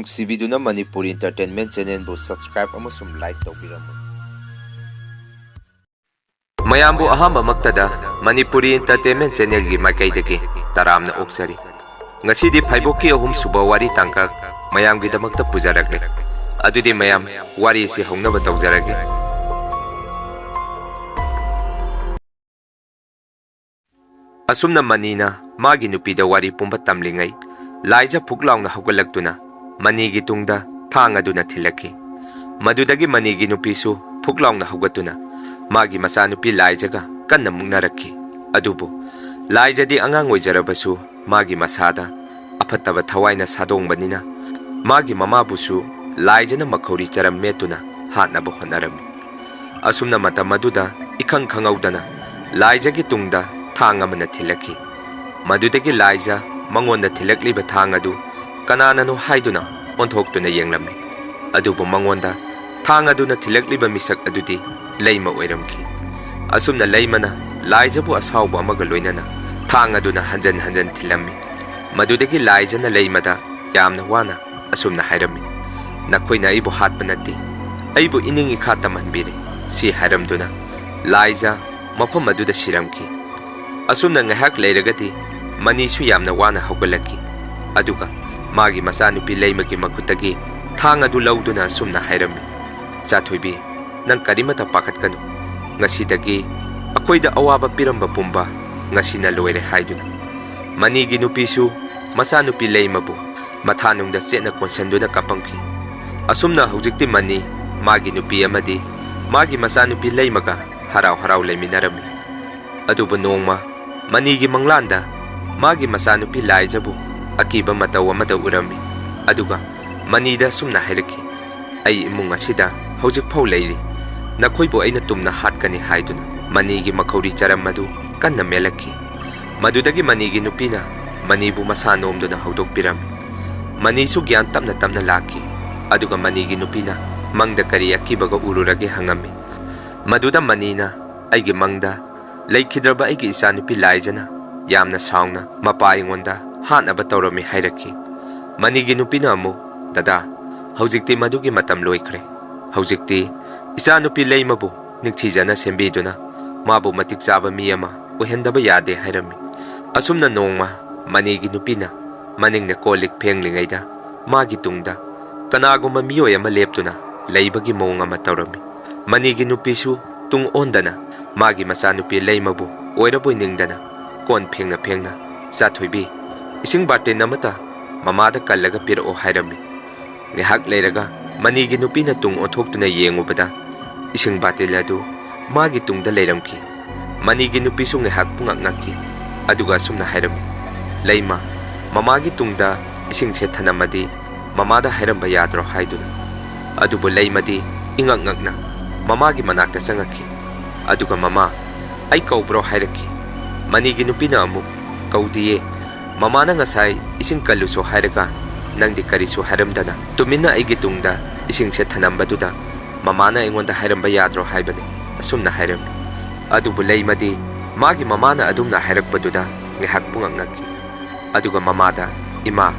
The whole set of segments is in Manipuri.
ꯅꯨꯡꯁꯤꯕꯤꯗꯨꯅ ꯃꯅꯤꯄꯨꯔꯤ ꯏꯟꯇꯔꯇꯦꯟꯃꯦꯟ ꯆꯦꯅꯦꯜꯕꯨ ꯁꯕꯁꯀ꯭ꯔꯥꯏꯕ ꯑꯃꯁꯨꯡ ꯂꯥꯏꯛ ꯇꯧꯕꯤꯔꯝꯃꯨ꯫ ꯃꯌꯥꯝꯕꯨ ꯑꯍꯥꯟꯕꯃꯛꯇꯗ ꯃꯅꯤꯄꯨꯔꯤ ꯏꯟꯇꯔꯇꯦꯟꯃꯦꯟ ꯆꯦꯅꯦꯜꯒꯤ ꯃꯥꯏꯀꯩꯗꯒꯤ ꯇꯔꯥꯝꯅ ꯑꯣꯛꯆꯔꯤ꯫ ꯉꯁꯤꯗꯤ ꯐꯥꯏꯕꯣꯛꯀꯤ ꯑꯍꯨꯝꯁꯨꯕ ꯋꯥꯔꯤ ꯇꯥꯡꯀꯛ ꯃꯌꯥꯝꯒꯤꯗꯃꯛꯇ ꯄꯨꯖꯔꯛꯂꯦ꯫ ꯑꯗꯨꯗꯤ ꯃꯌꯥꯝ ꯋꯥꯔꯤ ꯑꯁꯤ ꯍꯧꯅꯕ ꯇꯧꯖꯔꯒꯦ꯫ ꯑꯁꯨꯝꯅ ꯃꯅꯤꯅ ꯃꯥꯒꯤ ꯅꯨꯄꯤꯗ ꯋꯥꯔꯤ ꯄꯨꯝꯕ ꯇꯝꯂꯤꯉꯩ ꯂꯥꯏꯖ ꯐꯨꯛ ꯂꯥꯎꯅ ꯍꯧꯒꯠꯂꯛꯇꯨꯅ ꯃꯅꯤꯒꯤ ꯇꯨꯡꯗ ꯊꯥꯡ ꯑꯗꯨꯅ ꯊꯤꯜꯂꯛꯈꯤ꯫ ꯃꯗꯨꯗꯒꯤ ꯃꯅꯤꯒꯤ ꯅꯨꯄꯤꯁꯨ ꯐꯨꯛ ꯂꯥꯎꯅ ꯍꯧꯒꯠꯇꯨꯅ ꯃꯥꯒꯤ ꯃꯆꯥꯅꯨꯄꯤ ꯂꯥꯏꯖꯒ ꯀꯟꯅ ꯃꯨꯛꯅꯔꯛꯈꯤ꯫ ꯑꯗꯨꯕꯨ ꯂꯥꯏꯖꯗꯤ ꯑꯉꯥꯡ ꯑꯣꯏꯖꯔꯕꯁꯨ ꯃꯥꯒꯤ ꯃꯁꯥꯗ ꯑꯐꯠꯇꯕ ꯊꯋꯥꯏꯅ ꯁꯥꯗꯣꯡꯕꯅꯤꯅ ꯃꯥꯒꯤ ꯃꯃꯥꯕꯨꯁꯨ ꯂꯥꯏꯖꯅ ꯃꯈꯧꯔꯤ ꯆꯔꯝ ꯃꯦꯠꯇꯨꯅ ꯍꯥꯠꯅꯕ ꯍꯣꯠꯅꯔꯝꯃꯤ꯫ ꯑꯁꯨꯝꯅ ꯃꯇꯝ ꯑꯗꯨꯗ ꯏꯈꯪ ꯈꯪꯍꯧꯗꯅ ꯂꯥꯏꯖꯒꯤ ꯇꯨꯡꯗ ꯊꯥꯡ ꯑꯃꯅ ꯊꯤꯜꯂꯛꯈꯤ꯫ ꯃꯗꯨꯗꯒꯤ ꯂꯥꯏꯖ ꯃꯉꯣꯟꯗ ꯊꯤꯜꯂꯛꯂꯤꯕ ꯊꯥꯡ ꯑꯗꯨ ꯀꯅꯥꯅꯅꯣ ꯍꯥꯏꯗꯨꯅ ꯑꯣꯟꯊꯣꯛꯇꯨꯅ ꯌꯦꯡꯂꯝꯃꯤ꯫ ꯑꯗꯨꯕꯨ ꯃꯉꯣꯟꯗ ꯊꯥꯡ ꯑꯗꯨꯅ ꯊꯤꯜꯂꯛꯂꯤꯕ ꯃꯤꯁꯛ ꯑꯗꯨꯗꯤ ꯂꯩꯃ ꯑꯣꯏꯔꯝꯈꯤ꯫ ꯑꯁꯨꯝꯅ ꯂꯩꯃꯅ ꯂꯥꯏꯖꯕꯨ ꯑꯁꯥꯎꯕ ꯑꯃꯒ ꯂꯣꯏꯅꯅ ꯊꯥꯡ ꯑꯗꯨꯅ ꯍꯟꯖꯟ ꯍꯟꯖꯟ ꯊꯤꯜꯂꯝꯃꯤ꯫ ꯃꯗꯨꯗꯒꯤ ꯂꯥꯏꯖꯅ ꯂꯩꯃꯗ ꯌꯥꯝꯅ ꯋꯥꯅ ꯑꯁꯨꯝꯅ ꯍꯥꯏꯔꯝꯃꯤ, "ꯅꯈꯣꯏꯅ ꯑꯩꯕꯨ ꯍꯥꯠꯄ ꯅꯠꯇꯦ, ꯑꯩꯕꯨ ꯏꯅꯤꯡ ꯏꯈꯥ ꯇꯝꯍꯟꯕꯤꯔꯦ"꯫ ꯁꯤ ꯍꯥꯏꯔꯝꯗꯨꯅ ꯂꯥꯏꯖ ꯃꯐꯝ ꯑꯗꯨꯗ ꯁꯤꯔꯝꯈꯤ꯫ ꯑꯁꯨꯝꯅ ꯉꯥꯏꯍꯥꯛ ꯂꯩꯔꯒꯗꯤ ꯃꯅꯤꯁꯨ ꯌꯥꯝꯅ ꯋꯥꯅ ꯍꯧꯒꯠꯂꯛꯈꯤ꯫ ꯑꯗꯨꯒ ꯃꯥꯒꯤ ꯃꯆꯥꯅꯨꯄꯤ ꯂꯩꯃꯒꯤ ꯃꯈꯨꯠꯇꯒꯤ ꯊꯥꯡ ꯑꯗꯨ ꯂꯧꯗꯨꯅ ꯑꯁꯨꯝꯅ ꯍꯥꯏꯔꯝꯃꯤ, "ꯆꯥꯊꯣꯏꯕꯤ, ꯅꯪ ꯀꯔꯤꯃꯠꯇ ꯄꯥꯈꯠꯀꯅꯨ, ꯉꯁꯤꯗꯒꯤ ꯑꯩꯈꯣꯏꯗ ꯑꯋꯥꯕ ꯄꯤꯔꯝꯕ ꯄꯨꯝꯕ ꯉꯁꯤꯅ ꯂꯣꯏꯔꯦ" ꯍꯥꯏꯗꯨꯅ ꯃꯅꯤꯒꯤ ꯅꯨꯄꯤꯁꯨ ꯃꯆꯥꯅꯨꯄꯤ ꯂꯩꯃꯕꯨ ꯃꯊꯥꯅꯨꯡꯗ ꯆꯦꯠꯅ ꯀꯣꯟꯁꯤꯟꯗꯨꯅ ꯀꯞꯄꯝꯈꯤ꯫ ꯑꯁꯨꯝꯅ ꯍꯧꯖꯤꯛꯇꯤ ꯃꯅꯤ, ꯃꯥꯒꯤ ꯅꯨꯄꯤ ꯑꯃꯗꯤ ꯃꯥꯒꯤ ꯃꯆꯥꯅꯨꯄꯤ ꯂꯩꯃꯒ ꯍꯔꯥꯎ ꯍꯔꯥꯎ ꯂꯩꯃꯤꯟꯅꯔꯝꯃꯤ꯫ ꯑꯗꯨꯕꯨ ꯅꯣꯡꯃ ꯃꯅꯤꯒꯤ ꯃꯪꯂꯥꯟꯗ ꯃꯥꯒꯤ ꯃꯆꯥꯅꯨꯄꯤ ꯂꯥꯏꯖꯕꯨ ꯑꯀꯤꯕ ꯃꯇꯧ ꯑꯃꯗ ꯎꯔꯝꯃꯤ꯫ ꯑꯗꯨꯒ ꯃꯅꯤꯗ ꯑꯁꯨꯝꯅ ꯍꯥꯏꯔꯛꯈꯤ, "ꯑꯩ ꯏꯃꯨꯡ ꯑꯁꯤꯗ ꯍꯧꯖꯤꯛꯐꯥꯎ ꯂꯩꯔꯤ, ꯅꯈꯣꯏꯕꯨ ꯑꯩꯅ ꯇꯨꯝꯅ ꯍꯥꯠꯀꯅꯤ" ꯍꯥꯏꯗꯨꯅ ꯑꯅꯤꯒꯤ ꯃꯈꯧꯔꯤ ꯆꯔꯝ ꯑꯗꯨ ꯀꯟꯅ ꯃꯦꯜꯂꯛꯈꯤ꯫ ꯃꯗꯨꯗꯒꯤ ꯃꯅꯤꯒꯤ ꯅꯨꯄꯤꯅ ꯃꯅꯤꯕꯨ ꯃꯁꯥ ꯅꯣꯝꯗꯨꯅ ꯍꯧꯗꯣꯛꯄꯤꯔꯝꯃꯤ꯫ ꯃꯅꯤꯁꯨ ꯒ꯭ꯌꯥꯟ ꯇꯞꯅ ꯇꯞꯅ ꯂꯥꯛꯈꯤ꯫ ꯑꯗꯨꯒ ꯃꯅꯤꯒꯤ ꯅꯨꯄꯤꯅ ꯃꯪꯗ ꯀꯔꯤ ꯑꯀꯤꯕꯒ ꯎꯔꯨꯔꯒꯦ ꯍꯪꯉꯝꯃꯤ꯫ ꯃꯗꯨꯗ ꯃꯅꯤꯅ, "ꯑꯩꯒꯤ ꯃꯪꯗ ꯂꯩꯈꯤꯗ꯭ꯔꯕ ꯑꯩꯒꯤ ꯏꯆꯥꯅꯨꯄꯤ ꯂꯥꯏꯖꯅ ꯌꯥꯝꯅ ꯁꯥꯎꯅ ꯃꯄꯥ ꯑꯩꯉꯣꯟꯗ ꯍꯥꯠꯅꯕ ꯇꯧꯔꯝꯃꯤ" ꯍꯥꯏꯔꯛꯈꯤ꯫ ꯃꯅꯤꯒꯤ ꯅꯨꯄꯤꯅ ꯑꯃꯨꯛ, "ꯗꯗꯥ, ꯍꯧꯖꯤꯛꯇꯤ ꯃꯗꯨꯒꯤ ꯃꯇꯝ ꯂꯣꯏꯈ꯭ꯔꯦ꯫ ꯍꯧꯖꯤꯛꯇꯤ ꯏꯆꯥꯅꯨꯄꯤ ꯂꯩꯃꯕꯨ ꯅꯤꯡꯊꯤꯖꯅ ꯁꯦꯝꯕꯤꯗꯨꯅ ꯃꯥꯕꯨ ꯃꯇꯤꯛ ꯆꯥꯕ ꯃꯤ ꯑꯃ ꯑꯣꯏꯍꯟꯗꯕ ꯌꯥꯗꯦ" ꯍꯥꯏꯔꯝꯃꯤ꯫ ꯑꯁꯨꯝꯅ ꯅꯣꯡꯃ ꯃꯅꯤꯒꯤ ꯅꯨꯄꯤꯅ ꯃꯅꯤꯡꯗ ꯀꯣꯜ-ꯂꯤꯛ ꯐꯦꯡꯂꯤꯉꯩꯗ ꯃꯥꯒꯤ ꯇꯨꯡꯗ ꯀꯅꯥꯒꯨꯝꯕ ꯃꯤꯑꯣꯏ ꯑꯃ ꯂꯦꯞꯇꯨꯅ ꯂꯩꯕꯒꯤ ꯃꯑꯣꯡ ꯑꯃ ꯇꯧꯔꯝꯃꯤ꯫ ꯃꯅꯤꯒꯤ ꯅꯨꯄꯤꯁꯨ ꯇꯨꯡ ꯑꯣꯟꯗꯅ ꯃꯥꯒꯤ ꯃꯆꯥꯅꯨꯄꯤ ꯂꯩꯃꯕꯨ ꯑꯣꯏꯔꯕꯣꯏ ꯅꯤꯡꯗꯅ ꯀꯣꯟ ꯐꯦꯡꯅ ꯐꯦꯡꯅ, "ꯆꯥꯊꯣꯏꯕꯤ, ꯏꯁꯤꯡ ꯕꯥꯔꯇꯤꯟ ꯑꯃꯇ ꯃꯃꯥꯗ ꯀꯜꯂꯒ ꯄꯤꯔꯛꯑꯣ" ꯍꯥꯏꯔꯝꯃꯤ꯫ ꯉꯥꯏꯍꯥꯛ ꯂꯩꯔꯒ ꯃꯅꯤꯒꯤ ꯅꯨꯄꯤꯅ ꯇꯨꯡ ꯑꯣꯟꯊꯣꯛꯇꯨꯅ ꯌꯦꯡꯉꯨꯕꯗ ꯏꯁꯤꯡ ꯕꯥꯔꯇꯤꯟ ꯑꯗꯨ ꯃꯥꯒꯤ ꯇꯨꯡꯗ ꯂꯩꯔꯝꯈꯤ꯫ ꯃꯅꯤꯒꯤ ꯅꯨꯄꯤꯁꯨ ꯉꯥꯏꯍꯥꯛ ꯄꯨꯡꯉꯛ ꯉꯛꯈꯤ꯫ ꯑꯗꯨꯒ ꯑꯁꯨꯝꯅ ꯍꯥꯏꯔꯝꯃꯤ, "ꯂꯩꯃ, ꯃꯃꯥꯒꯤ ꯇꯨꯡꯗ ꯏꯁꯤꯡꯁꯦ ꯊꯅꯝꯃꯗꯤ ꯃꯃꯥꯗ ꯍꯥꯏꯔꯝꯕ ꯌꯥꯗ꯭ꯔꯣ" ꯍꯥꯏꯗꯨꯅ꯫ ꯑꯗꯨꯕꯨ ꯂꯩꯃꯗꯤ ꯏꯉꯛ ꯉꯛꯅ ꯃꯃꯥꯒꯤ ꯃꯅꯥꯛꯇ ꯆꯪꯉꯛꯈꯤ꯫ ꯑꯗꯨꯒ "ꯃꯃꯥ, ꯑꯩ ꯀꯧꯕ꯭ꯔꯣ" ꯍꯥꯏꯔꯛꯈꯤ꯫ ꯃꯅꯤꯒꯤ ꯅꯨꯄꯤꯅ ꯑꯃꯨꯛ, "ꯀꯧꯗꯤꯌꯦ, ꯃꯃꯥꯅ ꯉꯁꯥꯏ ꯏꯁꯤꯡ ꯀꯜꯂꯨꯁꯨ ꯍꯥꯏꯔꯒ ꯅꯪꯗꯤ ꯀꯔꯤꯁꯨ ꯍꯥꯏꯔꯝꯗꯅ ꯇꯨꯃꯤꯟꯅ ꯑꯩꯒꯤ ꯇꯨꯡꯗ ꯏꯁꯤꯡꯁꯦ ꯊꯅꯝꯕꯗꯨꯗ ꯃꯃꯥꯅ ꯑꯩꯉꯣꯟꯗ ꯍꯥꯏꯔꯝꯕ ꯌꯥꯗ꯭ꯔꯣ ꯍꯥꯏꯕꯅꯤ" ꯑꯁꯨꯝꯅ ꯍꯥꯏꯔꯝꯃꯤ꯫ ꯑꯗꯨꯕꯨ ꯂꯩꯃꯗꯤ ꯃꯥꯒꯤ ꯃꯃꯥꯅ ꯑꯗꯨꯝꯅ ꯍꯥꯏꯔꯛꯄꯗꯨꯗ ꯉꯥꯏꯍꯥꯛ ꯄꯨꯡꯉꯛ ꯉꯛꯈꯤ꯫ ꯑꯗꯨꯒ ꯃꯃꯥꯗ, "ꯏꯃꯥ,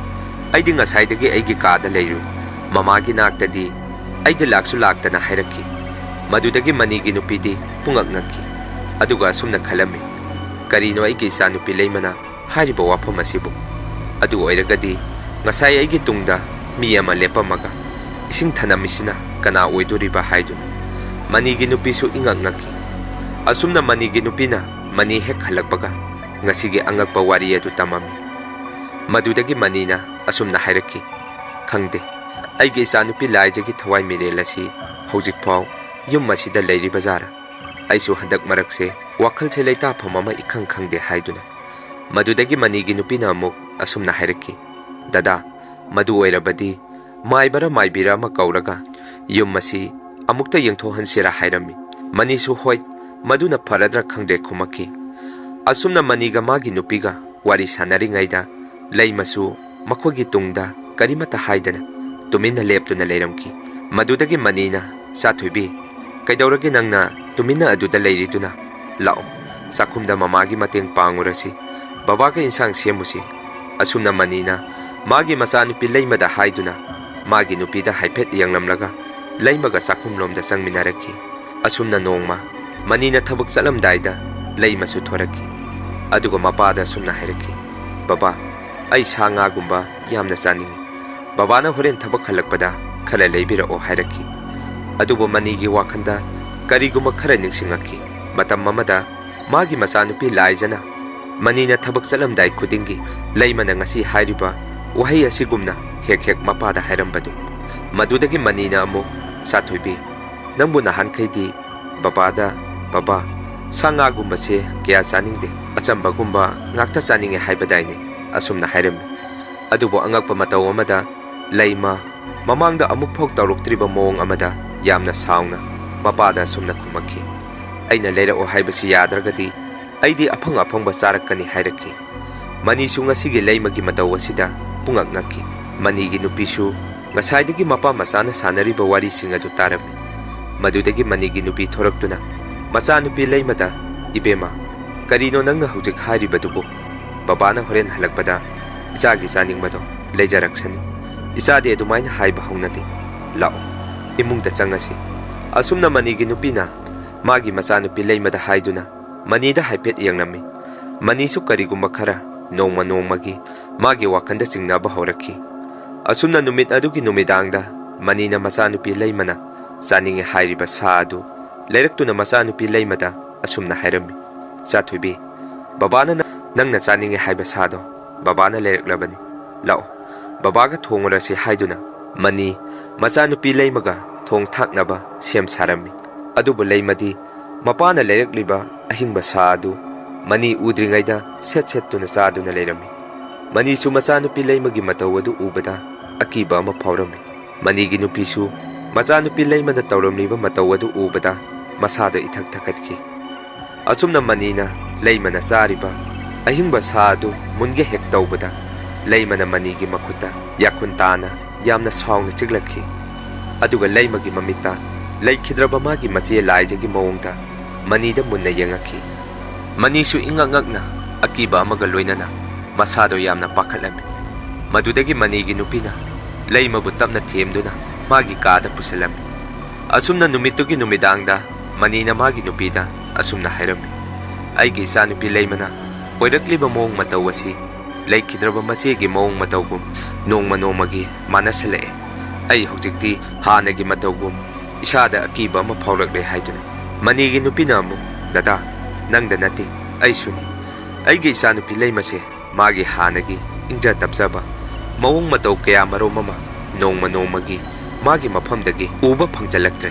ꯑꯩꯗꯤ ꯉꯁꯥꯏꯗꯒꯤ ꯑꯩꯒꯤ ꯀꯥꯗ ꯂꯩꯔꯨꯏ, ꯃꯃꯥꯒꯤ ꯅꯥꯛꯇꯗꯤ ꯑꯩꯗꯤ ꯂꯥꯛꯁꯨ ꯂꯥꯛꯇꯅ" ꯍꯥꯏꯔꯛꯈꯤ꯫ ꯃꯗꯨꯗꯒꯤ ꯃꯅꯤꯒꯤ ꯅꯨꯄꯤꯗꯤ ꯄꯨꯡꯉꯛ ꯉꯛꯈꯤ꯫ ꯑꯗꯨꯒ ꯑꯁꯨꯝꯅ ꯈꯜꯂꯝꯃꯤ, "ꯀꯔꯤꯅꯣ ꯑꯩꯒꯤ ꯏꯆꯥꯅꯨꯄꯤ ꯂꯩꯃꯅ ꯍꯥꯏꯔꯤꯕ ꯋꯥꯐꯝ ꯑꯁꯤꯕꯨ? ꯑꯗꯨ ꯑꯣꯏꯔꯒꯗꯤ ꯉꯁꯥꯏ ꯑꯩꯒꯤ ꯇꯨꯡꯗ ꯃꯤ ꯑꯃ ꯂꯦꯞꯄꯝꯃꯒ ꯏꯁꯤꯡ ꯊꯅꯝꯃꯤꯁꯤꯅ ꯀꯅꯥ ꯑꯣꯏꯗꯣꯔꯤꯕ" ꯍꯥꯏꯗꯨꯅ ꯃꯅꯤꯒꯤ ꯅꯨꯄꯤꯁꯨ ꯏꯉꯛ ꯉꯛꯈꯤ꯫ ꯑꯁꯨꯝꯅ ꯃꯅꯤꯒꯤ ꯅꯨꯄꯤꯅ ꯃꯅꯤ ꯍꯦꯛ ꯍꯜꯂꯛꯄꯒ ꯉꯁꯤꯒꯤ ꯑꯉꯛꯄ ꯋꯥꯔꯤ ꯑꯗꯨ ꯇꯝꯃꯝꯃꯤ꯫ ꯃꯗꯨꯗꯒꯤ ꯃꯅꯤꯅ ꯑꯁꯨꯝꯅ ꯍꯥꯏꯔꯛꯈꯤ, "ꯈꯪꯗꯦ, ꯑꯩꯒꯤ ꯏꯆꯥꯅꯨꯄꯤ ꯂꯥꯏꯖꯒꯤ ꯊꯋꯥꯏ ꯃꯤꯔꯦꯜ ꯑꯁꯤ ꯍꯧꯖꯤꯛꯐꯥꯎ ꯌꯨꯝ ꯑꯁꯤꯗ ꯂꯩꯔꯤꯕꯖꯥꯔꯥ? ꯑꯩꯁꯨ ꯍꯟꯗꯛ ꯃꯔꯛꯁꯦ ꯋꯥꯈꯜꯁꯦ ꯂꯩꯇꯥꯐꯝ ꯑꯃ ꯏꯈꯪ ꯈꯪꯗꯦ" ꯍꯥꯏꯗꯨꯅ ꯃꯗꯨꯗꯒꯤ ꯃꯅꯤꯒꯤ ꯅꯨꯄꯤꯅ ꯑꯃꯨꯛ ꯑꯁꯨꯝꯅ ꯍꯥꯏꯔꯛꯈꯤ, "ꯗꯗꯥ, ꯃꯗꯨ ꯑꯣꯏꯔꯕꯗꯤ ꯃꯥꯏꯕꯔ ꯃꯥꯏꯕꯤꯔ ꯑꯃ ꯀꯧꯔꯒ ꯌꯨꯝ ꯑꯁꯤ ꯑꯃꯨꯛꯇ ꯌꯦꯡꯊꯣꯛꯍꯟꯁꯤꯔꯥ" ꯍꯥꯏꯔꯝꯃꯤ꯫ ꯃꯅꯤꯁꯨ "ꯍꯣꯏ, ꯃꯗꯨꯅ ꯐꯔꯗ꯭ꯔꯥ ꯈꯪꯗꯦ" ꯈꯨꯝꯃꯛꯈꯤ꯫ ꯑꯁꯨꯝꯅ ꯃꯅꯤꯒ ꯃꯥꯒꯤ ꯅꯨꯄꯤꯒ ꯋꯥꯔꯤ ꯁꯥꯟꯅꯔꯤꯉꯩꯗ ꯂꯩꯃꯁꯨ ꯃꯈꯣꯏꯒꯤ ꯇꯨꯡꯗ ꯀꯔꯤꯃꯠꯇ ꯍꯥꯏꯗꯅ ꯇꯨꯃꯤꯟꯅ ꯂꯦꯞꯇꯨꯅ ꯂꯩꯔꯝꯈꯤ꯫ ꯃꯗꯨꯗꯒꯤ ꯃꯅꯤꯅ, "ꯆꯥꯊꯣꯏꯕꯤ, ꯀꯩꯗꯧꯔꯒꯦ ꯅꯪꯅ ꯇꯨꯃꯤꯟꯅ ꯑꯗꯨꯗ ꯂꯩꯔꯤꯗꯨꯅ? ꯂꯥꯛꯑꯣ, ꯆꯥꯛꯈꯨꯝꯗ ꯃꯃꯥꯒꯤ ꯃꯇꯦꯡ ꯄꯥꯡꯉꯨꯔꯁꯤ, ꯕꯕꯥꯒ ꯏꯟꯁꯥꯡ ꯁꯦꯝꯃꯨꯁꯤ." ꯑꯁꯨꯝꯅ ꯃꯅꯤꯅ ꯃꯥꯒꯤ ꯃꯆꯥꯅꯨꯄꯤ ꯂꯩꯃꯗ ꯍꯥꯏꯗꯨꯅ ꯃꯥꯒꯤ ꯅꯨꯄꯤꯗ ꯍꯥꯏꯐꯦꯠ ꯌꯦꯡꯂꯝꯂꯒ ꯂꯩꯃꯒ ꯆꯥꯛꯈꯨꯝꯂꯣꯝꯗ ꯆꯪꯃꯤꯟꯅꯔꯛꯈꯤ꯫ ꯑꯁꯨꯝꯅ ꯅꯣꯡꯃ ꯃꯅꯤꯅ ꯊꯕꯛ ꯆꯠꯂꯝꯗꯥꯏꯗ ꯂꯩꯃꯁꯨ ꯊꯣꯔꯛꯈꯤ꯫ ꯑꯗꯨꯒ ꯃꯄꯥꯗ ꯑꯁꯨꯝꯅ ꯍꯥꯏꯔꯛꯈꯤ, ꯕꯕꯥ, ꯑꯩ ꯁꯥ ꯉꯥꯒꯨꯝꯕ ꯌꯥꯝꯅ ꯆꯥꯅꯤꯡꯏ꯫ ꯕꯕꯥꯅ ꯍꯣꯔꯦꯟ ꯊꯕꯛ ꯍꯜꯂꯛꯄꯗ ꯈꯔ ꯂꯩꯕꯤꯔꯛꯑꯣ ꯍꯥꯏꯔꯛꯈꯤ꯫ ꯑꯗꯨꯕꯨ ꯃꯅꯤꯒꯤ ꯋꯥꯈꯟꯗ ꯀꯔꯤꯒꯨꯝꯕ ꯈꯔ ꯅꯤꯡꯁꯤꯡꯉꯛꯈꯤ꯫ ꯃꯇꯝ ꯑꯃꯗ ꯃꯥꯒꯤ ꯃꯆꯥꯅꯨꯄꯤ ꯂꯥꯏꯖꯅ ꯃꯅꯤꯅ ꯊꯕꯛ ꯆꯠꯂꯝꯗꯥꯏ ꯈꯨꯗꯤꯡꯒꯤ ꯂꯩꯃꯅ ꯉꯁꯤ ꯍꯥꯏꯔꯤꯕ ꯋꯥꯍꯩ ꯑꯁꯤꯒꯨꯝꯅ ꯍꯦꯛ ꯍꯦꯛ ꯃꯄꯥꯗ ꯍꯥꯏꯔꯝꯕꯗꯨ꯫ ꯃꯗꯨꯗꯒꯤ ꯃꯅꯤꯅ ꯑꯃꯨꯛ, ꯁꯥꯊꯣꯏꯕꯤ, ꯅꯪꯕꯨ ꯅꯍꯥꯟꯈꯩꯗꯤ ꯕꯕꯥꯗ, ꯕꯕꯥ, ꯁꯥ ꯉꯥꯒꯨꯝꯕꯁꯦ ꯀꯌꯥ ꯆꯥꯅꯤꯡꯗꯦ, ꯑꯆꯝꯕꯒꯨꯝꯕ ꯉꯥꯛꯇ ꯆꯥꯅꯤꯡꯉꯦ ꯍꯥꯏꯕꯗꯥꯏꯅꯦ, ꯑꯁꯨꯝꯅ ꯍꯥꯏꯔꯝꯃꯤ꯫ ꯑꯗꯨꯕꯨ ꯑꯉꯛꯄ ꯃꯇꯧ ꯑꯃꯗ ꯂꯩꯃ ꯃꯃꯥꯡꯗ ꯑꯃꯨꯛꯐꯥꯎ ꯇꯧꯔꯛꯇ꯭ꯔꯤꯕ ꯃꯑꯣꯡ ꯑꯃꯗ ꯌꯥꯝꯅ ꯁꯥꯎꯅ ꯃꯄꯥꯗ ꯑꯁꯨꯝꯅ ꯈꯨꯝꯃꯛꯈꯤ, ꯑꯩꯅ ꯂꯩꯔꯛꯑꯣ ꯍꯥꯏꯕꯁꯤ ꯌꯥꯗ꯭ꯔꯒꯗꯤ ꯑꯩꯗꯤ ꯑꯐꯪ ꯑꯐꯪꯕ ꯆꯥꯔꯛꯀꯅꯤ ꯍꯥꯏꯔꯛꯈꯤ꯫ ꯃꯅꯤꯁꯨ ꯉꯁꯤꯒꯤ ꯂꯩꯃꯒꯤ ꯃꯇꯧ ꯑꯁꯤꯗ ꯄꯨꯡꯉꯛ ꯉꯛꯈꯤ꯫ ꯃꯅꯤꯒꯤ ꯅꯨꯄꯤꯁꯨ ꯉꯁꯥꯏꯗꯒꯤ ꯃꯄꯥ ꯃꯆꯥꯅ ꯁꯥꯟꯅꯔꯤꯕ ꯋꯥꯔꯤꯁꯤꯡ ꯑꯗꯨ ꯇꯥꯔꯝꯃꯤ꯫ ꯃꯗꯨꯗꯒꯤ ꯃꯅꯤꯒꯤ ꯅꯨꯄꯤ ꯊꯣꯔꯛꯇꯨꯅ ꯃꯆꯥꯅꯨꯄꯤ ꯂꯩꯃꯗ, ꯏꯕꯦꯝꯃ, ꯀꯔꯤꯅꯣ ꯅꯪꯅ ꯍꯧꯖꯤꯛ ꯍꯥꯏꯔꯤꯕꯗꯨꯕꯨ? ꯕꯕꯥꯅ ꯍꯣꯔꯦꯟ ꯍꯜꯂꯛꯄꯗ ꯏꯆꯥꯒꯤ ꯆꯥꯅꯤꯡꯕꯗꯣ ꯂꯩꯖꯔꯛꯁꯅꯤ꯫ ꯏꯆꯥꯗꯤ ꯑꯗꯨꯃꯥꯏꯅ ꯍꯥꯏꯕ ꯍꯧꯅꯗꯦ꯫ ꯂꯥꯛꯑꯣ, ꯏꯃꯨꯡꯗ ꯆꯪꯉꯁꯤ꯫ ꯑꯁꯨꯝꯅ ꯃꯅꯤꯒꯤ ꯅꯨꯄꯤꯅ ꯃꯥꯒꯤ ꯃꯆꯥꯅꯨꯄꯤ ꯂꯩꯃꯗ ꯍꯥꯏꯗꯨꯅ ꯃꯅꯤꯗ ꯍꯥꯏꯐꯦꯠ ꯌꯦꯡꯂꯝꯃꯤ꯫ ꯃꯅꯤꯁꯨ ꯀꯔꯤꯒꯨꯝꯕ ꯈꯔ ꯅꯣꯡꯃ ꯅꯣꯡꯃꯒꯤ ꯃꯥꯒꯤ ꯋꯥꯈꯟꯗ ꯆꯤꯡꯅꯕ ꯍꯧꯔꯛꯈꯤ꯫ ꯑꯁꯨꯝꯅ ꯅꯨꯃꯤꯠ ꯑꯗꯨꯒꯤ ꯅꯨꯃꯤꯗꯥꯡꯗ ꯃꯅꯤꯅ ꯃꯆꯥꯅꯨꯄꯤ ꯂꯩꯃꯅ ꯆꯥꯅꯤꯡꯉꯦ ꯍꯥꯏꯔꯤꯕ ꯁꯥ ꯑꯗꯨ ꯂꯩꯔꯛꯇꯨꯅ ꯃꯆꯥꯅꯨꯄꯤ ꯂꯩꯃꯗ ꯑꯁꯨꯝꯅ ꯍꯥꯏꯔꯝꯃꯤ, ꯆꯥꯊꯣꯏꯕꯤ, ꯕꯕꯥꯅ ꯅꯪꯅ ꯆꯥꯅꯤꯡꯉꯦ ꯍꯥꯏꯕ ꯁꯥꯗꯣ ꯕꯕꯥꯅ ꯂꯩꯔꯛꯂꯕꯅꯤ꯫ ꯂꯥꯛꯑꯣ, ꯕꯕꯥꯒ ꯊꯣꯡꯉꯨꯔꯁꯤ ꯍꯥꯏꯗꯨꯅ ꯃꯅꯤ ꯃꯆꯥꯅꯨꯄꯤ ꯂꯩꯃꯒ ꯊꯣꯡ ꯊꯥꯛꯅꯕ ꯁꯦꯝ ꯁꯥꯔꯝꯃꯤ꯫ ꯑꯗꯨꯕꯨ ꯂꯩꯃꯗꯤ ꯃꯄꯥꯅ ꯂꯩꯔꯛꯂꯤꯕ ꯑꯍꯤꯡꯕ ꯁꯥ ꯑꯗꯨ ꯃꯅꯤ ꯎꯗ꯭ꯔꯤꯉꯩꯗ ꯁꯦꯠ ꯁꯦꯠꯇꯨꯅ ꯆꯥꯗꯨꯅ ꯂꯩꯔꯝꯃꯤ꯫ ꯃꯅꯤꯁꯨ ꯃꯆꯥꯅꯨꯄꯤ ꯂꯩꯃꯒꯤ ꯃꯇꯧ ꯑꯗꯨ ꯎꯕꯗ ꯑꯀꯤꯕ ꯑꯃ ꯐꯥꯎꯔꯝꯃꯤ꯫ ꯃꯅꯤꯒꯤ ꯅꯨꯄꯤꯁꯨ ꯃꯆꯥꯅꯨꯄꯤ ꯂꯩꯃꯅ ꯇꯧꯔꯝꯂꯤꯕ ꯃꯇꯧ ꯑꯗꯨ ꯎꯕꯗ ꯃꯁꯥꯗ ꯏꯊꯛ ꯊꯛꯀꯠꯈꯤ꯫ ꯑꯁꯨꯝꯅ ꯃꯅꯤꯅ ꯂꯩꯃꯅ ꯆꯥꯔꯤꯕ ꯑꯍꯤꯡꯕ ꯁꯥ ꯑꯗꯨ ꯃꯨꯟꯒꯦ ꯍꯦꯛ ꯇꯧꯕꯗ ꯂꯩꯃꯅ ꯃꯅꯤꯒꯤ ꯃꯈꯨꯠꯇ ꯌꯥꯈꯨꯟ ꯇꯥꯅ ꯌꯥꯝꯅ ꯁꯥꯎꯅ ꯆꯤꯛꯂꯛꯈꯤ꯫ ꯑꯗꯨꯒ ꯂꯩꯃꯒꯤ ꯃꯃꯤꯠꯇ ꯂꯩꯈꯤꯗ꯭ꯔꯕ ꯃꯥꯒꯤ ꯃꯆꯦ ꯂꯥꯏꯖꯒꯤ ꯃꯑꯣꯡꯗ ꯃꯅꯤꯗ ꯃꯨꯟꯅ ꯌꯦꯡꯉꯛꯈꯤ꯫ ꯃꯅꯤꯁꯨ ꯏꯉꯛ ꯉꯛꯅ ꯑꯀꯤꯕ ꯑꯃꯒ ꯂꯣꯏꯅꯅ ꯃꯁꯥꯗꯣ ꯌꯥꯝꯅ ꯄꯥꯈꯠꯂꯝꯃꯤ꯫ ꯃꯗꯨꯗꯒꯤ ꯃꯅꯤꯒꯤ ꯅꯨꯄꯤꯅ ꯂꯩꯃꯕꯨ ꯇꯞꯅ ꯊꯦꯝꯗꯨꯅ ꯃꯥꯒꯤ ꯀꯥꯗ ꯄꯨꯁꯤꯜꯂꯝꯃꯤ꯫ ꯑꯁꯨꯝꯅ ꯅꯨꯃꯤꯠꯇꯨꯒꯤ ꯅꯨꯃꯤꯗꯥꯡꯗ ꯃꯅꯤꯅ ꯃꯥꯒꯤ ꯅꯨꯄꯤꯗ ꯑꯁꯨꯝꯅ ꯍꯥꯏꯔꯝꯃꯤ, ꯑꯩꯒꯤ ꯏꯆꯥꯅꯨꯄꯤ ꯂꯩꯃꯅ ꯑꯣꯏꯔꯛꯂꯤꯕ ꯃꯑꯣꯡ ꯃꯇꯧ ꯑꯁꯤ ꯂꯩꯈꯤꯗ꯭ꯔꯕ ꯃꯆꯦꯒꯤ ꯃꯑꯣꯡ ꯃꯇꯧꯒꯨꯝ ꯅꯣꯡꯃ ꯅꯣꯡꯃꯒꯤ ꯃꯥꯟꯅꯁꯤꯜꯂꯛꯑꯦ꯫ ꯑꯩ ꯍꯧꯖꯤꯛꯇꯤ ꯍꯥꯟꯅꯒꯤ ꯃꯇꯧꯒꯨꯝ ꯏꯁꯥꯗ ꯑꯀꯤꯕ ꯑꯃ ꯐꯥꯎꯔꯛꯂꯦ ꯍꯥꯏꯗꯨꯅ ꯃꯅꯤꯒꯤ ꯅꯨꯄꯤꯅ ꯑꯃꯨꯛ, ꯗꯗꯥ, ꯅꯪꯗ ꯅꯠꯇꯦ, ꯑꯩꯁꯨꯅꯤ꯫ ꯑꯩꯒꯤ ꯏꯆꯥꯅꯨꯄꯤ ꯂꯩꯃꯁꯦ ꯃꯥꯒꯤ ꯍꯥꯟꯅꯒꯤ ꯏꯪꯖ ꯇꯞꯆꯕ ꯃꯑꯣꯡ ꯃꯇꯧ ꯀꯌꯥ ꯃꯔꯣꯝ ꯑꯃ ꯅꯣꯡꯃ ꯅꯣꯡꯃꯒꯤ ꯃꯥꯒꯤ ꯃꯐꯝꯗꯒꯤ ꯎꯕ ꯐꯪꯖꯜꯂꯛꯇ꯭ꯔꯦ꯫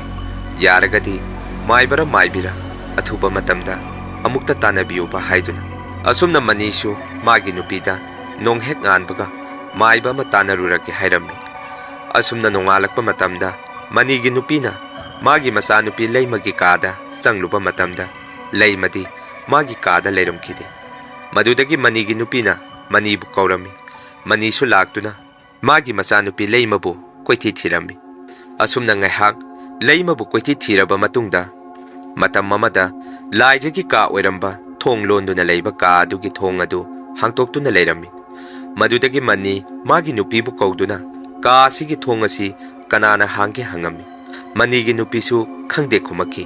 ꯌꯥꯔꯒꯗꯤ ꯃꯥꯏꯕꯔ ꯃꯥꯏꯕꯤꯔ ꯑꯊꯨꯕ ꯃꯇꯝꯗ ꯑꯃꯨꯛꯇ ꯇꯥꯟꯅꯕꯤꯌꯨꯕ ꯍꯥꯏꯗꯨꯅ ꯑꯁꯨꯝꯅ ꯃꯅꯤꯁꯨ ꯃꯥꯒꯤ ꯅꯨꯄꯤꯗ ꯅꯣꯡ ꯍꯦꯛ ꯉꯥꯟꯕꯒ ꯃꯥꯏꯕ ꯑꯃ ꯇꯥꯟꯅꯔꯨꯔꯒꯦ ꯍꯥꯏꯔꯝꯃꯤ꯫ ꯑꯁꯨꯝꯅ ꯅꯣꯡꯉꯥꯜꯂꯛꯄ ꯃꯇꯝꯗ ꯃꯅꯤꯒꯤ ꯅꯨꯄꯤꯅ ꯃꯥꯒꯤ ꯃꯆꯥꯅꯨꯄꯤ ꯂꯩꯃꯒꯤ ꯀꯥꯗ ꯆꯪꯂꯨꯕ ꯃꯇꯝꯗ ꯂꯩꯃꯗꯤ ꯃꯥꯒꯤ ꯀꯥꯗ ꯂꯩꯔꯝꯈꯤꯗꯦ꯫ ꯃꯗꯨꯗꯒꯤ ꯃꯅꯤꯒꯤ ꯅꯨꯄꯤꯅ ꯃꯅꯤꯕꯨ ꯀꯧꯔꯝꯃꯤ꯫ ꯃꯅꯤꯁꯨ ꯂꯥꯛꯇꯨꯅ ꯃꯥꯒꯤ ꯃꯆꯥꯅꯨꯄꯤ ꯂꯩꯃꯕꯨ ꯀꯣꯏꯊꯤ ꯊꯤꯔꯝꯃꯤ꯫ ꯑꯁꯨꯝꯅ ꯉꯥꯏꯍꯥꯛ ꯂꯩꯃꯕꯨ ꯀꯣꯏꯊꯤ ꯊꯤꯔꯕ ꯃꯇꯨꯡꯗ ꯃꯇꯝ ꯑꯃꯗ ꯂꯥꯏꯖꯒꯤ ꯀꯥ ꯑꯣꯏꯔꯝꯕ ꯊꯣꯡ ꯂꯣꯟꯗꯨꯅ ꯂꯩꯕ ꯀꯥ ꯑꯗꯨꯒꯤ ꯊꯣꯡ ꯑꯗꯨ ꯍꯥꯡꯇꯣꯛꯇꯨꯅ ꯂꯩꯔꯝꯃꯤ꯫ ꯃꯗꯨꯗꯒꯤ ꯃꯅꯤ ꯃꯥꯒꯤ ꯅꯨꯄꯤꯕꯨ ꯀꯧꯗꯨꯅ ꯀꯥ ꯑꯁꯤꯒꯤ ꯊꯣꯡ ꯑꯁꯤ ꯀꯅꯥꯅ ꯍꯥꯡꯒꯦ ꯍꯪꯉꯝꯃꯤ꯫ ꯃꯅꯤꯒꯤ ꯅꯨꯄꯤꯁꯨ ꯈꯪꯗꯦ ꯈꯨꯝꯃꯛꯈꯤ꯫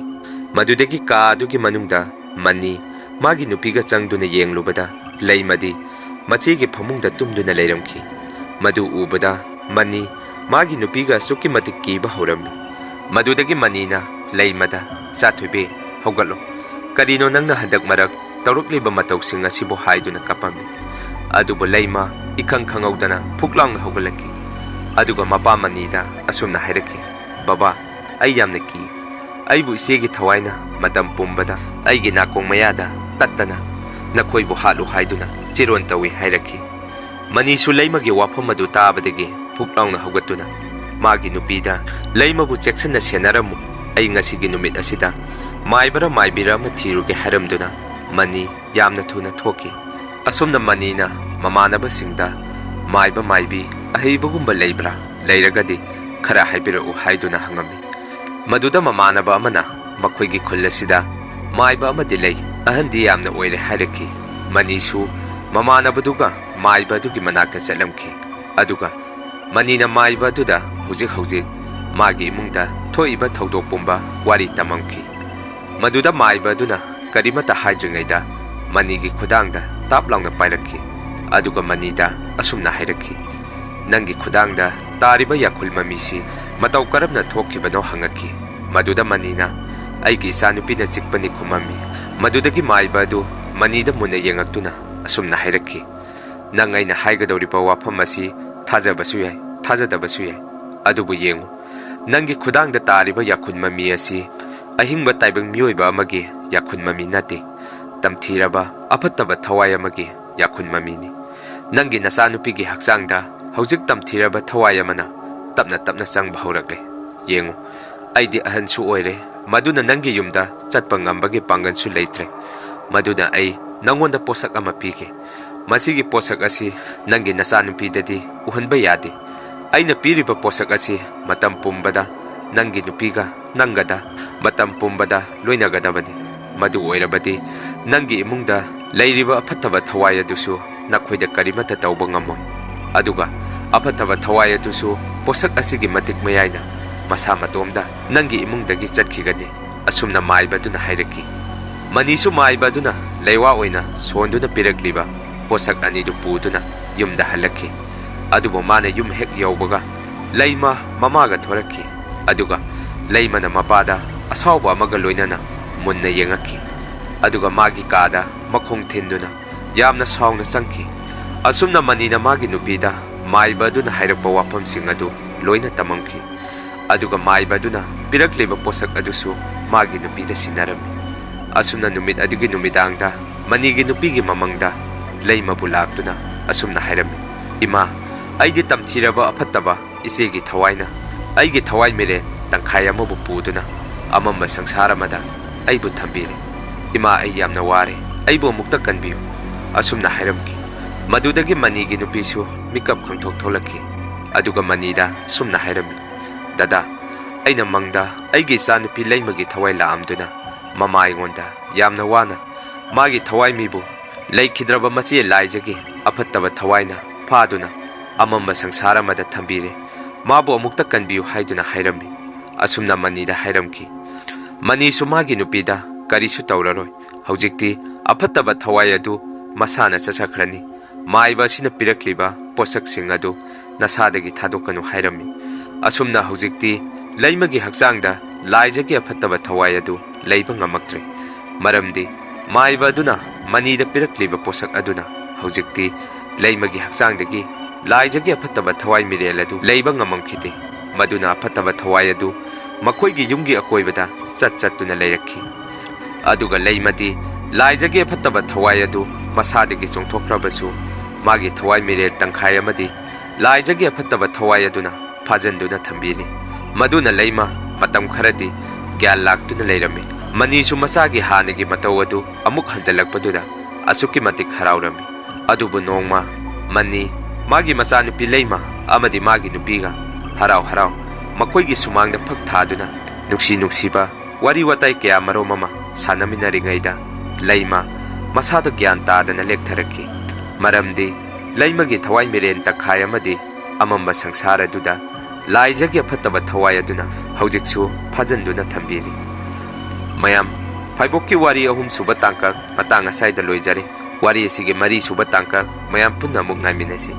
ꯃꯗꯨꯗꯒꯤ ꯀꯥ ꯑꯗꯨꯒꯤ ꯃꯅꯨꯡꯗ ꯃꯅꯤ ꯃꯥꯒꯤ ꯅꯨꯄꯤꯒ ꯆꯪꯗꯨꯅ ꯌꯦꯡꯂꯨꯕꯗ ꯂꯩꯃꯗꯤ ꯃꯆꯦꯒꯤ ꯐꯃꯨꯡꯗ ꯇꯨꯝꯗꯨꯅ ꯂꯩꯔꯝꯈꯤ꯫ ꯃꯗꯨ ꯎꯕꯗ ꯃꯅꯤ ꯃꯥꯒꯤ ꯅꯨꯄꯤꯒ ꯑꯁꯨꯛꯀꯤ ꯃꯇꯤꯛ ꯀꯤꯕ ꯍꯧꯔꯝꯃꯤ꯫ ꯃꯗꯨꯗꯒꯤ ꯃꯅꯤꯅ ꯂꯩꯃꯗ, ꯆꯥꯊꯣꯏꯕꯤ, ꯍꯧꯒꯠꯂꯣ, ꯀꯔꯤꯅꯣ ꯅꯪꯅ ꯍꯟꯗꯛ ꯃꯔꯛ ꯇꯧꯔꯛꯂꯤꯕ ꯃꯇꯧꯁꯤꯡ ꯑꯁꯤꯕꯨ ꯍꯥꯏꯗꯨꯅ ꯀꯞꯄꯝꯃꯤ꯫ ꯑꯗꯨꯕꯨ ꯂꯩꯃ ꯏꯈꯪ ꯈꯪꯍꯧꯗꯅ ꯐꯨꯛ ꯂꯥꯎꯅ ꯍꯧꯒꯠꯂꯛꯈꯤ꯫ ꯑꯗꯨꯒ ꯃꯄꯥ ꯃꯅꯤꯗ ꯑꯁꯨꯝꯅ ꯍꯥꯏꯔꯛꯈꯤ, ꯕꯕꯥ, ꯑꯩ ꯌꯥꯝꯅ ꯀꯤ꯫ ꯑꯩꯕꯨ ꯏꯆꯦꯒꯤ ꯊꯋꯥꯏꯅ ꯃꯇꯝ ꯄꯨꯝꯕꯗ ꯑꯩꯒꯤ ꯅꯥꯀꯣꯡ ꯃꯌꯥꯗ ꯇꯠꯇꯅ ꯅꯈꯣꯏꯕꯨ ꯍꯥꯠꯂꯨ ꯍꯥꯏꯗꯨꯅ ꯆꯤꯔꯣꯟ ꯇꯧꯏ ꯍꯥꯏꯔꯛꯈꯤ꯫ ꯃꯅꯤꯁꯨ ꯂꯩꯃꯒꯤ ꯋꯥꯐꯝ ꯑꯗꯨ ꯇꯥꯕꯗꯒꯤ ꯐꯨꯛ ꯂꯥꯎꯅ ꯍꯧꯒꯠꯇꯨꯅ ꯃꯥꯒꯤ ꯅꯨꯄꯤꯗ, ꯂꯩꯃꯕꯨ ꯆꯦꯛꯁꯤꯟꯅ ꯁꯦꯟꯅꯔꯝꯃꯨ, ꯑꯩ ꯉꯁꯤꯒꯤ ꯅꯨꯃꯤꯠ ꯑꯁꯤꯗ ꯃꯥꯏꯕꯔ ꯃꯥꯏꯕꯤꯔ ꯑꯃ ꯊꯤꯔꯨꯒꯦ ꯍꯥꯏꯔꯝꯗꯨꯅ ꯃꯅꯤ ꯌꯥꯝꯅ ꯊꯨꯅ ꯊꯣꯛꯈꯤ꯫ ꯑꯁꯨꯝꯅ ꯃꯅꯤꯅ ꯃꯃꯥꯟꯅꯕꯁꯤꯡꯗ ꯃꯥꯏꯕ ꯃꯥꯏꯕꯤ ꯑꯍꯩꯕꯒꯨꯝꯕ ꯂꯩꯕ꯭ꯔꯥ, ꯂꯩꯔꯒꯗꯤ ꯈꯔ ꯍꯥꯏꯕꯤꯔꯛꯎ ꯍꯥꯏꯗꯨꯅ ꯍꯪꯉꯝꯃꯤ꯫ ꯃꯗꯨꯗ ꯃꯃꯥꯟꯅꯕ ꯑꯃꯅ ꯃꯈꯣꯏꯒꯤ ꯈꯨꯜ ꯑꯁꯤꯗ ꯃꯥꯏꯕ ꯑꯃꯗꯤ ꯂꯩ, ꯑꯍꯟꯗꯤ ꯌꯥꯝꯅ ꯑꯣꯏꯔꯦ ꯍꯥꯏꯔꯛꯈꯤ꯫ ꯃꯅꯤꯁꯨ ꯃꯃꯥꯟꯅꯕꯗꯨꯒ ꯃꯥꯏꯕ ꯑꯗꯨꯒꯤ ꯃꯅꯥꯛꯇ ꯆꯠꯂꯝꯈꯤ꯫ ꯑꯗꯨꯒ ꯃꯅꯤꯅ ꯃꯥꯏꯕ ꯑꯗꯨꯗ ꯍꯧꯖꯤꯛ ꯃꯥꯒꯤ ꯏꯃꯨꯡꯗ ꯊꯣꯛꯏꯕ ꯊꯧꯗꯣꯛ ꯄꯨꯝꯕ ꯋꯥꯔꯤ ꯇꯝꯃꯝꯈꯤ꯫ ꯃꯗꯨꯗ ꯃꯥꯏꯕ ꯑꯗꯨꯅ ꯀꯔꯤꯃꯠꯇ ꯍꯥꯏꯗ꯭ꯔꯤꯉꯩꯗ ꯃꯅꯤꯒꯤ ꯈꯨꯗꯥꯡꯗ ꯇꯥꯞ ꯂꯥꯎꯅ ꯄꯥꯏꯔꯛꯈꯤ, ꯑꯗꯨꯒ ꯃꯅꯤꯗ ꯑꯁꯨꯝꯅ ꯍꯥꯏꯔꯛꯈꯤ, "ꯅꯪꯒꯤ ꯈꯨꯗꯥꯡꯗ ꯇꯥꯔꯤꯕ ꯌꯥꯈꯨꯜ ꯃꯃꯤꯁꯤ ꯃꯇꯧ ꯀꯔꯝꯅ ꯊꯣꯛꯈꯤꯕꯅꯣ?" ꯍꯪꯉꯛꯈꯤ꯫ ꯃꯗꯨꯗ ꯃꯅꯤꯅ "ꯑꯩꯒꯤ ꯏꯆꯥꯅꯨꯄꯤꯅ ꯆꯤꯛꯄꯅꯤ" ꯈꯨꯝꯃꯝꯃꯤ꯫ ꯃꯗꯨꯗꯒꯤ ꯃꯥꯏꯕ ꯑꯗꯨ ꯃꯅꯤꯗ ꯃꯨꯟꯅ ꯌꯦꯡꯉꯛꯇꯨꯅ ꯑꯁꯨꯝꯅ ꯍꯥꯏꯔꯛꯈꯤ, "ꯅꯪ ꯑꯩꯅ ꯍꯥꯏꯒꯗꯧꯔꯤꯕ ꯋꯥꯐꯝ ꯑꯁꯤ ꯊꯥꯖꯕꯁꯨ ꯌꯥꯏ, ꯊꯥꯖꯗꯕꯁꯨ ꯌꯥꯏ, ꯑꯗꯨꯕꯨ ꯌꯦꯡꯉꯨ, ꯅꯪꯒꯤ ꯈꯨꯗꯥꯡꯗ ꯇꯥꯔꯤꯕ ꯌꯥꯈꯨꯟ ꯃꯃꯤ ꯑꯁꯤ ꯑꯍꯤꯡꯕ ꯇꯥꯏꯕꯪ ꯃꯤꯑꯣꯏꯕ ꯑꯃꯒꯤ ꯌꯥꯈꯨꯟ ꯃꯃꯤ ꯅꯠꯇꯦ, ꯇꯝꯊꯤꯔꯕ ꯑꯐꯠꯇꯕ ꯊꯋꯥꯏ ꯑꯃꯒꯤ ꯌꯥꯈꯨꯟ ꯃꯃꯤꯅꯤ꯫ ꯅꯪꯒꯤ ꯅꯆꯥꯅꯨꯄꯤꯒꯤ ꯍꯛꯆꯥꯡꯗ ꯍꯧꯖꯤꯛ ꯇꯝꯊꯤꯔꯕ ꯊꯋꯥꯏ ꯑꯃꯅ ꯇꯞꯅ ꯇꯞꯅ ꯆꯪꯕ ꯍꯧꯔꯛꯂꯦ꯫ ꯌꯦꯡꯉꯨ, ꯑꯩꯗꯤ ꯑꯍꯟꯁꯨ ꯑꯣꯏꯔꯦ, ꯃꯗꯨꯅ ꯅꯪꯒꯤ ꯌꯨꯝꯗ ꯆꯠꯄ ꯉꯝꯕꯒꯤ ꯄꯥꯡꯒꯜꯁꯨ ꯂꯩꯇ꯭ꯔꯦ, ꯃꯗꯨꯅ ꯑꯩ ꯅꯪꯉꯣꯟꯗ ꯄꯣꯠꯁꯛ ꯑꯃ ꯄꯤꯒꯦ꯫ ꯃꯁꯤꯒꯤ ꯄꯣꯠꯁꯛ ꯑꯁꯤ ꯅꯪꯒꯤ ꯅꯆꯥꯅꯨꯄꯤꯗꯗꯤ ꯎꯍꯟꯕ ꯌꯥꯗꯦ꯫ ꯑꯩꯅ ꯄꯤꯔꯤꯕ ꯄꯣꯠꯁꯛ ꯑꯁꯤ ꯃꯇꯝ ꯄꯨꯝꯕꯗ ꯅꯪꯒꯤ ꯅꯨꯄꯤꯒ ꯅꯪꯒꯗ ꯃꯇꯝ ꯄꯨꯝꯕꯗ ꯂꯣꯏꯅꯒꯗꯕꯅꯤ꯫ ꯃꯗꯨ ꯑꯣꯏꯔꯕꯗꯤ ꯅꯪꯒꯤ ꯏꯃꯨꯡꯗ ꯂꯩꯔꯤꯕ ꯑꯐꯠꯇꯕ ꯊꯋꯥꯏ ꯑꯗꯨꯁꯨ ꯅꯈꯣꯏꯗ ꯀꯔꯤꯃꯠꯇ ꯇꯧꯕ ꯉꯝꯃꯣꯏ, ꯑꯗꯨꯒ ꯑꯐꯠꯇꯕ ꯊꯋꯥꯏ ꯑꯗꯨꯁꯨ ꯄꯣꯠꯁꯛ ꯑꯁꯤꯒꯤ ꯃꯇꯤꯛ ꯃꯌꯥꯏꯅ ꯃꯁꯥ ꯃꯇꯣꯝꯗ ꯅꯪꯒꯤ ꯏꯃꯨꯡꯗꯒꯤ ꯆꯠꯈꯤꯒꯅꯤ." ꯑꯁꯨꯝꯅ ꯃꯥꯏꯕ ꯑꯗꯨꯅ ꯍꯥꯏꯔꯛꯈꯤ꯫ ꯃꯅꯤꯁꯨ ꯃꯥꯏꯕ ꯑꯗꯨꯅ ꯂꯩꯋꯥ ꯑꯣꯏꯅ ꯁꯣꯟꯗꯨꯅ ꯄꯤꯔꯛꯂꯤꯕ ꯄꯣꯠꯁꯛ ꯑꯅꯤꯗꯨ ꯄꯨꯗꯨꯅ ꯌꯨꯝꯗ ꯍꯜꯂꯛꯈꯤ꯫ ꯑꯗꯨꯕꯨ ꯃꯥꯅ ꯌꯨꯝ ꯍꯦꯛ ꯌꯧꯕꯒ ꯂꯩꯃ ꯃꯃꯥꯒ ꯊꯣꯔꯛꯈꯤ, ꯑꯗꯨꯒ ꯂꯩꯃꯅ ꯃꯄꯥꯗ ꯑꯁꯥꯎꯕ ꯑꯃꯒ ꯂꯣꯏꯅꯅ ꯃꯨꯟꯅ ꯌꯦꯡꯉꯛꯈꯤ, ꯑꯗꯨꯒ ꯃꯥꯒꯤ ꯀꯥꯗ ꯃꯈꯣꯡ ꯊꯤꯟꯗꯨꯅ ꯌꯥꯝꯅ ꯁꯥꯎꯅ ꯆꯪꯈꯤ꯫ ꯑꯁꯨꯝꯅ ꯃꯅꯤꯅ ꯃꯥꯒꯤ ꯅꯨꯄꯤꯗ ꯃꯥꯏꯕ ꯑꯗꯨꯅ ꯍꯥꯏꯔꯛꯄ ꯋꯥꯐꯝꯁꯤꯡ ꯑꯗꯨ ꯂꯣꯏꯅ ꯇꯝꯃꯝꯈꯤ, ꯑꯗꯨꯒ ꯃꯥꯏꯕ ꯑꯗꯨꯅ ꯄꯤꯔꯛꯂꯤꯕ ꯄꯣꯠꯁꯛ ꯑꯗꯨꯁꯨ ꯃꯥꯒꯤ ꯅꯨꯄꯤꯗ ꯁꯤꯟꯅꯔꯝꯃꯤ꯫ ꯑꯁꯨꯝꯅ ꯅꯨꯃꯤꯠ ꯑꯗꯨꯒꯤ ꯅꯨꯃꯤꯗꯥꯡꯗ ꯃꯅꯤꯒꯤ ꯅꯨꯄꯤꯒꯤ ꯃꯃꯪꯗ ꯂꯩꯃꯕꯨ ꯂꯥꯛꯇꯨꯅ ꯑꯁꯨꯝꯅ ꯍꯥꯏꯔꯝꯃꯤ, "ꯏꯃꯥ, ꯑꯩꯗꯤ ꯇꯝꯊꯤꯔꯕ ꯑꯐꯠꯇꯕ ꯏꯆꯦꯒꯤ ꯊꯋꯥꯏꯅ ꯑꯩꯒꯤ ꯊꯋꯥꯏ ꯃꯤꯔꯦꯟ ꯇꯪꯈꯥꯏ ꯑꯃꯕꯨ ꯄꯨꯗꯨꯅ ꯑꯃꯝꯕ ꯁꯪꯁꯥꯔ ꯑꯃꯗ ꯑꯩꯕꯨ ꯊꯝꯕꯤꯔꯦ꯫ ꯏꯃꯥ, ꯑꯩ ꯌꯥꯝꯅ ꯋꯥꯔꯦ, ꯑꯩꯕꯨ ꯑꯃꯨꯛꯇ ꯀꯟꯕꯤꯌꯨ." ꯑꯁꯨꯝꯅ ꯍꯥꯏꯔꯝꯈꯤ꯫ ꯃꯗꯨꯗꯒꯤ ꯃꯅꯤꯒꯤ ꯅꯨꯄꯤꯁꯨ ꯃꯤꯀꯞ ꯈꯪꯊꯣꯛ ꯊꯣꯛꯂꯛꯈꯤ, ꯑꯗꯨꯒ ꯃꯅꯤꯗ ꯁꯨꯝꯅ ꯍꯥꯏꯔꯝꯃꯤ, "ꯗꯗꯥ, ꯑꯩꯅ ꯃꯪꯗ ꯑꯩꯒꯤ ꯏꯆꯥꯅꯨꯄꯤ ꯂꯩꯃꯒꯤ ꯊꯋꯥꯏ ꯂꯥꯛꯑꯝꯗꯨꯅ ꯃꯃꯥ ꯑꯩꯉꯣꯟꯗ ꯌꯥꯝꯅ ꯋꯥꯅ ꯃꯥꯒꯤ ꯊꯋꯥꯏ ꯃꯤꯕꯨ ꯂꯩꯈꯤꯗ꯭ꯔꯕ ꯃꯆꯦ ꯂꯥꯏꯖꯒꯤ ꯑꯐꯠꯇꯕ ꯊꯋꯥꯏꯅ ꯐꯥꯗꯨꯅ ꯑꯃꯝꯕ ꯁꯪꯁꯥꯔ ꯑꯃꯗ ꯊꯝꯕꯤꯔꯦ, ꯃꯥꯕꯨ ꯑꯃꯨꯛꯇ ꯀꯟꯕꯤꯌꯨ" ꯍꯥꯏꯗꯨꯅ ꯍꯥꯏꯔꯝꯃꯤ꯫ ꯑꯁꯨꯝꯅ ꯃꯅꯤꯗ ꯍꯥꯏꯔꯝꯈꯤ꯫ ꯃꯅꯤꯁꯨ ꯃꯥꯒꯤ ꯅꯨꯄꯤꯗ "ꯀꯔꯤꯁꯨ ꯇꯧꯔꯔꯣꯏ, ꯍꯧꯖꯤꯛꯇꯤ ꯑꯐꯠꯇꯕ ꯊꯋꯥꯏ ꯑꯗꯨ ꯃꯁꯥꯅ ꯆꯠꯆꯈ꯭ꯔꯅꯤ, ꯃꯥꯏꯕ ꯑꯁꯤꯅ ꯄꯤꯔꯛꯂꯤꯕ ꯄꯣꯠꯁꯛꯁꯤꯡ ꯑꯗꯨ ꯅꯁꯥꯗꯒꯤ ꯊꯥꯗꯣꯛꯀꯅꯨ" ꯍꯥꯏꯔꯝꯃꯤ꯫ ꯑꯁꯨꯝꯅ ꯍꯧꯖꯤꯛꯇꯤ ꯂꯩꯃꯒꯤ ꯍꯛꯆꯥꯡꯗ ꯂꯥꯏꯖꯒꯤ ꯑꯐꯠꯇꯕ ꯊꯋꯥꯏ ꯑꯗꯨ ꯂꯩꯕ ꯉꯝꯃꯛꯇ꯭ꯔꯦ, ꯃꯔꯝꯗꯤ ꯃꯥꯏꯕ ꯑꯗꯨꯅ ꯃꯅꯤꯗ ꯄꯤꯔꯛꯂꯤꯕ ꯄꯣꯠꯁꯛ ꯑꯗꯨꯅ ꯍꯧꯖꯤꯛꯇꯤ ꯂꯩꯃꯒꯤ ꯍꯛꯆꯥꯡꯗꯒꯤ ꯂꯥꯏꯖꯒꯤ ꯑꯐꯠꯇꯕ ꯊꯋꯥꯏ ꯃꯤꯔꯦꯜ ꯑꯗꯨ ꯂꯩꯕ ꯉꯝꯃꯝꯈꯤꯗꯦ꯫ ꯃꯗꯨꯅ ꯑꯐꯠꯇꯕ ꯊꯋꯥꯏ ꯑꯗꯨ ꯃꯈꯣꯏꯒꯤ ꯌꯨꯝꯒꯤ ꯑꯀꯣꯏꯕꯗ ꯆꯠꯇꯨꯅ ꯂꯩꯔꯛꯈꯤ, ꯑꯗꯨꯒ ꯂꯩꯃꯗꯤ ꯂꯥꯏꯖꯒꯤ ꯑꯐꯠꯇꯕ ꯊꯋꯥꯏ ꯑꯗꯨ ꯃꯁꯥꯗꯒꯤ ꯆꯣꯡꯊꯣꯛꯈ꯭ꯔꯕꯁꯨ ꯃꯥꯒꯤ ꯊꯋꯥꯏ ꯃꯤꯔꯦꯜ ꯇꯪꯈꯥꯏ ꯑꯃꯗꯤ ꯂꯥꯏꯖꯒꯤ ꯑꯐꯠꯇꯕ ꯊꯋꯥꯏ ꯑꯗꯨꯅ ꯐꯥꯖꯤꯟꯗꯨꯅ ꯊꯝꯕꯤꯔꯤ꯫ ꯃꯗꯨꯅ ꯂꯩꯃ ꯃꯇꯝ ꯈꯔꯗꯤ ꯒ꯭ꯌꯥꯟ ꯂꯥꯛꯇꯨꯅ ꯂꯩꯔꯝꯃꯤ꯫ ꯃꯅꯤꯁꯨ ꯃꯆꯥꯒꯤ ꯍꯥꯟꯅꯒꯤ ꯃꯇꯧ ꯑꯗꯨ ꯑꯃꯨꯛ ꯍꯟꯖꯤꯜꯂꯛꯄꯗꯨꯗ ꯑꯁꯨꯛꯀꯤ ꯃꯇꯤꯛ ꯍꯔꯥꯎꯔꯝꯃꯤ꯫ ꯑꯗꯨꯕꯨ ꯅꯣꯡꯃ ꯃꯅꯤ ꯃꯥꯒꯤ ꯃꯆꯥꯅꯨꯄꯤ ꯂꯩꯃ ꯑꯃꯗꯤ ꯃꯥꯒꯤ ꯅꯨꯄꯤꯒ ꯍꯔꯥꯎ ꯍꯔꯥꯎ ꯃꯈꯣꯏꯒꯤ ꯁꯨꯃꯥꯡꯗ ꯐꯛ ꯊꯥꯗꯨꯅ ꯅꯨꯡꯁꯤ ꯅꯨꯡꯁꯤꯕ ꯋꯥꯔꯤ ꯋꯥꯇꯥꯏ ꯀꯌꯥ ꯃꯔꯣꯝ ꯑꯃ ꯁꯥꯟꯅꯃꯤꯟꯅꯔꯤꯉꯩꯗ ꯂꯩꯃ ꯃꯁꯥꯗ ꯒ꯭ꯌꯥꯟ ꯇꯥꯗꯅ ꯂꯦꯛꯊꯔꯛꯈꯤ, ꯃꯔꯝꯗꯤ ꯂꯩꯃꯒꯤ ꯊꯋꯥꯏ ꯃꯤꯔꯦꯟ ꯇꯪꯈꯥꯏ ꯑꯃꯗꯤ ꯑꯃꯝꯕ ꯁꯪꯁꯥꯔ ꯑꯗꯨꯗ ꯂꯥꯏꯖꯒꯤ ꯑꯐꯠꯇꯕ ꯊꯋꯥꯏ ꯑꯗꯨꯅ ꯍꯧꯖꯤꯛꯁꯨ ꯐꯥꯖꯤꯟꯗꯨꯅ ꯊꯝꯕꯤꯔꯤ꯫ ꯃꯌꯥꯝ, ꯐꯥꯏꯕꯣꯛꯀꯤ ꯋꯥꯔꯤ 3ꯁꯨꯕ ꯇꯥꯡꯀꯛ ꯃꯇꯥꯡ ꯑꯁꯥꯏꯗ ꯂꯣꯏꯖꯔꯦ꯫ ꯋꯥꯔꯤ ꯑꯁꯤꯒꯤ 4ꯁꯨꯕ ꯇꯥꯡꯀꯛ ꯃꯌꯥꯝ ꯄꯨꯟꯅ ꯑꯃꯨꯛ ꯉꯥꯏꯃꯤꯟꯅꯁꯤ꯫